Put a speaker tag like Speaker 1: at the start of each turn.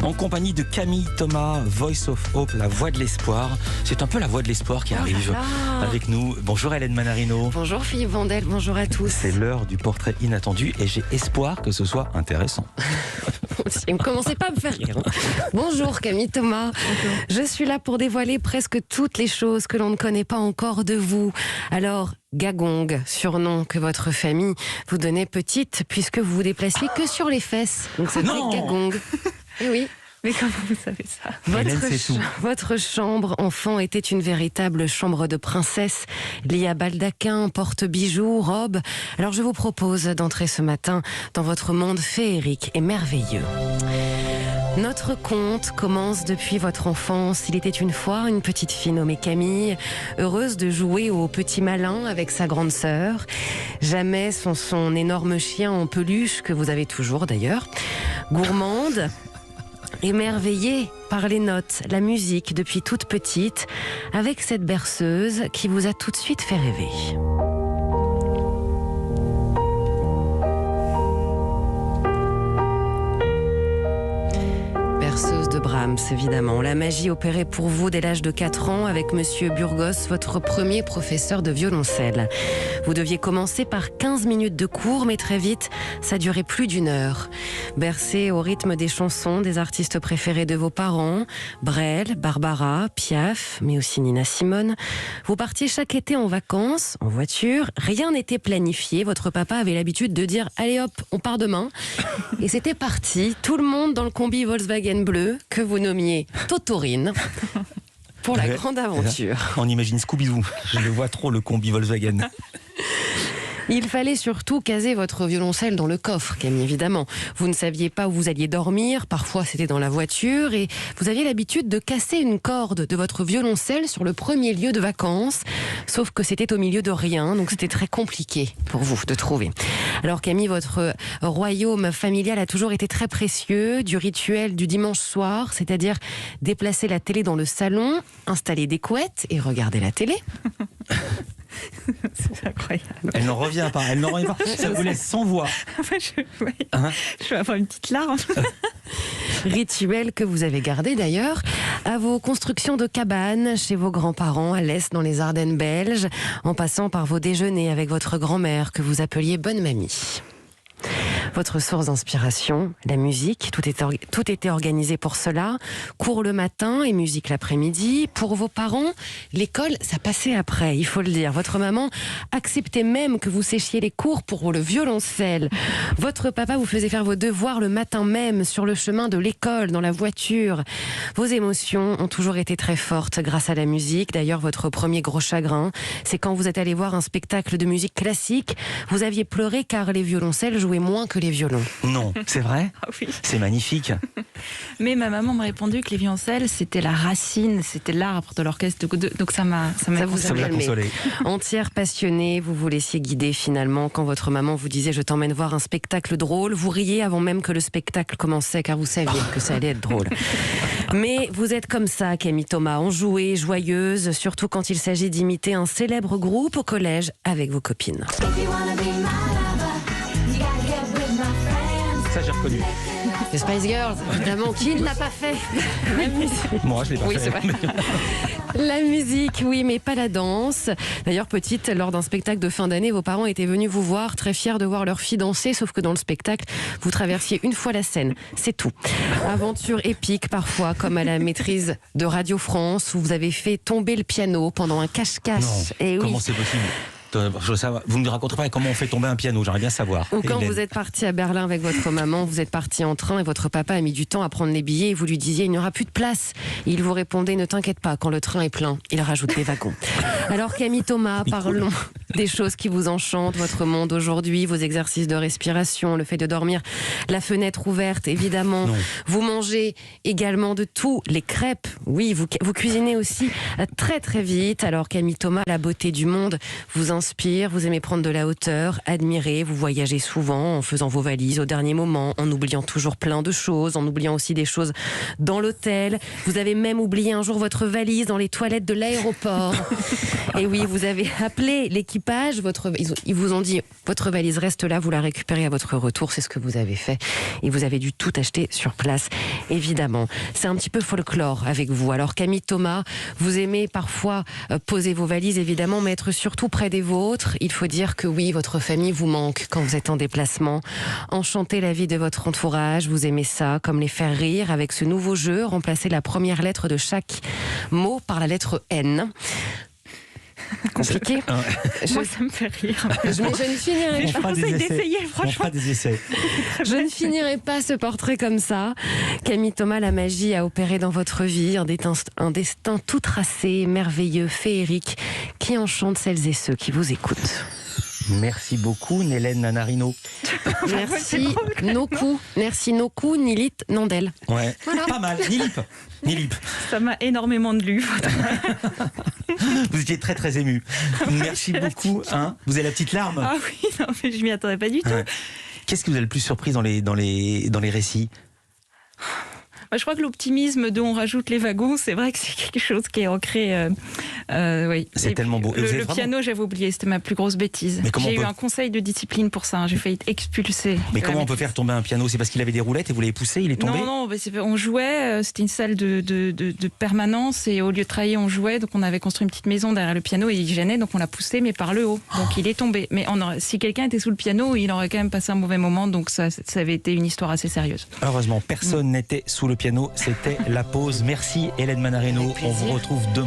Speaker 1: en compagnie de Camille Thomas, Voice of Hope, la voix de l'espoir. C'est un peu la voix de l'espoir qui arrive avec nous. Bonjour Hélène Manarino.
Speaker 2: Bonjour Philippe Vandel, bonjour à tous.
Speaker 1: C'est l'heure du portrait inattendu et j'ai espoir que ce soit intéressant.
Speaker 2: Ne commencez pas à me faire rire. Bonjour Camille Thomas. Bonjour. Je suis là pour dévoiler presque toutes les choses que l'on ne connaît pas encore de vous. Alors, Gagong, surnom que votre famille vous donnait petite, puisque vous vous déplaciez que sur les fesses. Donc c'était Gagong. Eh oui.
Speaker 3: Mais comment vous savez ça?
Speaker 2: Votre chambre, enfant, était une véritable chambre de princesse. Il y a baldaquin, porte-bijoux, robe. Alors je vous propose d'entrer ce matin dans votre monde féerique et merveilleux. Notre conte commence depuis votre enfance. Il était une fois une petite fille nommée Camille, heureuse de jouer au petit malin avec sa grande sœur. Jamais sans son énorme chien en peluche, que vous avez toujours d'ailleurs. Gourmande, émerveillée par les notes, la musique depuis toute petite, avec cette berceuse qui vous a tout de suite fait rêver. Berceuse de Brahms, évidemment. La magie opérait pour vous dès l'âge de 4 ans avec Monsieur Burgos, votre premier professeur de violoncelle. Vous deviez commencer par 15 minutes de cours, mais très vite, ça durait plus d'1 heure. Bercé au rythme des chansons des artistes préférés de vos parents, Brel, Barbara, Piaf, mais aussi Nina Simone, vous partiez chaque été en vacances, en voiture. Rien n'était planifié. Votre papa avait l'habitude de dire « Allez hop, on part demain ». Et c'était parti, tout le monde dans le combi Volkswagen bleu que vous nommiez Totorine pour la grande aventure.
Speaker 1: On imagine Scooby-Doo. Je le vois trop, le combi Volkswagen.
Speaker 2: Il fallait surtout caser votre violoncelle dans le coffre, Camille, évidemment. Vous ne saviez pas où vous alliez dormir, parfois c'était dans la voiture, et vous aviez l'habitude de casser une corde de votre violoncelle sur le premier lieu de vacances, sauf que c'était au milieu de rien, donc c'était très compliqué pour vous de trouver. Alors Camille, votre royaume familial a toujours été très précieux, du rituel du dimanche soir, c'est-à-dire déplacer la télé dans le salon, installer des couettes et regarder la télé.
Speaker 3: C'est incroyable.
Speaker 1: Elle n'en revient pas, Ça vous laisse sans voix.
Speaker 3: Je vais avoir une petite larme.
Speaker 2: Rituel que vous avez gardé d'ailleurs à vos constructions de cabanes chez vos grands-parents à l'est dans les Ardennes belges, en passant par vos déjeuners avec votre grand-mère que vous appeliez Bonne Mamie. Votre source d'inspiration, la musique, tout était organisé pour cela. Cours le matin et musique l'après-midi. Pour vos parents, l'école, ça passait après, il faut le dire. Votre maman acceptait même que vous séchiez les cours pour le violoncelle. Votre papa vous faisait faire vos devoirs le matin même sur le chemin de l'école, dans la voiture. Vos émotions ont toujours été très fortes grâce à la musique. D'ailleurs, votre premier gros chagrin, c'est quand vous êtes allé voir un spectacle de musique classique. Vous aviez pleuré car les violoncelles jouaient moins que les violons.
Speaker 1: Non, c'est vrai?
Speaker 3: Oui.
Speaker 1: C'est magnifique.
Speaker 3: Mais ma maman m'a répondu que les violoncelles, c'était la racine, c'était l'arbre de l'orchestre. Donc ça vous
Speaker 1: a consolé.
Speaker 2: Entière passionnée, vous vous laissiez guider finalement quand votre maman vous disait « Je t'emmène voir un spectacle drôle ». Vous riez avant même que le spectacle commençait car vous saviez que ça allait être drôle. Mais vous êtes comme ça, Camille Thomas, enjouée, joyeuse, surtout quand il s'agit d'imiter un célèbre groupe au collège avec vos copines.
Speaker 1: Ça, j'ai reconnu.
Speaker 2: Les Spice Girls, évidemment, qui ne l'a pas fait?
Speaker 1: La musique. Moi, je l'ai pas fait.
Speaker 2: C'est vrai. La musique, oui, mais pas la danse. D'ailleurs, petite, lors d'un spectacle de fin d'année, vos parents étaient venus vous voir, très fiers de voir leur fille danser, sauf que dans le spectacle, vous traversiez une fois la scène. C'est tout. Aventure épique, parfois, comme à la maîtrise de Radio France, où vous avez fait tomber le piano pendant un cache-cache.
Speaker 1: Non, comment c'est possible? Vous ne me raconterez pas comment on fait tomber un piano, j'aimerais bien savoir.
Speaker 2: Ou quand vous êtes parti à Berlin avec votre maman, vous êtes parti en train et votre papa a mis du temps à prendre les billets et vous lui disiez il n'y aura plus de place. Et il vous répondait ne t'inquiète pas, quand le train est plein, il rajoute des wagons. Alors Camille Thomas, parlons des choses qui vous enchantent, votre monde aujourd'hui, vos exercices de respiration, le fait de dormir, la fenêtre ouverte évidemment.
Speaker 1: Non.
Speaker 2: Vous mangez également de tout, les crêpes, oui, vous cuisinez aussi très très vite. Alors Camille Thomas, la beauté du monde vous inspire, vous aimez prendre de la hauteur, admirer, vous voyagez souvent en faisant vos valises au dernier moment, en oubliant toujours plein de choses, en oubliant aussi des choses dans l'hôtel. Vous avez même oublié un jour votre valise dans les toilettes de l'aéroport. Et oui, vous avez appelé l'équipe l'équipage, ils vous ont dit votre valise reste là, vous la récupérez à votre retour. C'est ce que vous avez fait. Et vous avez dû tout acheter sur place, évidemment. C'est un petit peu folklore avec vous. Alors Camille Thomas, vous aimez parfois poser vos valises, évidemment, mais être surtout près des vôtres. Il faut dire que oui, votre famille vous manque quand vous êtes en déplacement. Enchanter la vie de votre entourage, vous aimez ça, comme les faire rire avec ce nouveau jeu, remplacer la première lettre de chaque mot par la lettre N. Compliqué.
Speaker 3: Moi, ça me fait rire.
Speaker 2: Je ne finirai
Speaker 3: Je conseille d'essayer, franchement.
Speaker 1: On fera des essais.
Speaker 2: Je ne finirai pas ce portrait comme ça. Camille Thomas, la magie a opéré dans votre vie un destin tout tracé, merveilleux, féerique, qui enchante celles et ceux qui vous écoutent.
Speaker 1: Merci beaucoup, Hélène Nanarino.
Speaker 2: Merci, Noku. Merci, Noku, Nilit, Nandel.
Speaker 1: Ouais, voilà. Pas mal. Nilip.
Speaker 3: Ça m'a énormément delu.
Speaker 1: Vous étiez très très ému. Merci beaucoup. Hein, vous avez la petite larme.
Speaker 3: Ah oui, non, mais je m'y attendais pas du tout. Ouais.
Speaker 1: Qu'est-ce qui vous a le plus surpris dans les récits ?
Speaker 3: Je crois que l'optimisme dont on rajoute les wagons, c'est vrai que c'est quelque chose qui est ancré. Oui.
Speaker 1: C'est tellement beau.
Speaker 3: Le piano, j'avais oublié, c'était ma plus grosse bêtise. J'ai eu un conseil de discipline pour ça. J'ai failli être expulsée.
Speaker 1: Mais comment on peut faire tomber un piano ? C'est parce qu'il avait des roulettes et vous l'avez poussé, il est tombé ?
Speaker 3: Non, on jouait. C'était une salle de permanence et au lieu de travailler, on jouait. Donc on avait construit une petite maison derrière le piano et il gênait, donc on l'a poussé, mais par le haut. Donc il est tombé. Mais si quelqu'un était sous le piano, il aurait quand même passé un mauvais moment. Donc ça avait été une histoire assez sérieuse.
Speaker 1: Heureusement, personne n'était sous le piano. C'était la pause. Merci Hélène Manarino. On vous retrouve demain.